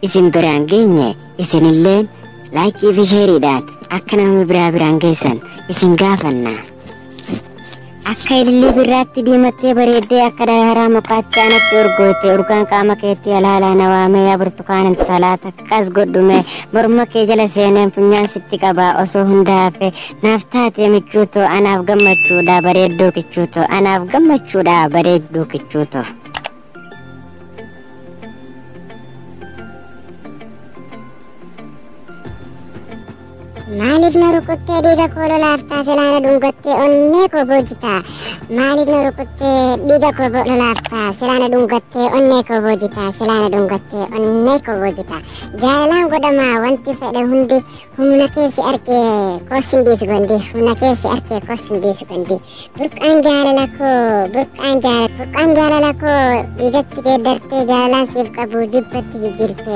isin biraan geenye isinilleen laayikii fi sheeriidhaan akka nama biraan geessan isin gaafanna. Akka ilillee birraatti diimattee bareeddee akka daaraa mukaatti anatti urgoote urgaan qaama keetti alaalaa nawaamee yaa burtukaan talaa takkas godhume morma kee jala seeneen funyaan sitti qabaa osoo hunda hafe naaf taate michuuto anaaf gammachuudha bareedduu kichuuto anaaf gammachuudha bareedduu kichuuto. Maaliif na rukuttee dhiiga koo lolaaftaa silaana dhungattee onnee koo boojjitaa. Maaliif na rukuttee dhiiga koo lolaaftaa silaana dhungattee onnee koo boojjitaa silaana dhungattee onnee koo boojjitaa. Jaalalaan godhamaa wanti fedhe hundi humna keessi arkee kossin dhiisu gondi humna keessi arkee kossin dhiisu gondi. Burqaan jaalala koo dhiigatti geeddartee jaalalaan siif qabu dibbatti jijjiirte.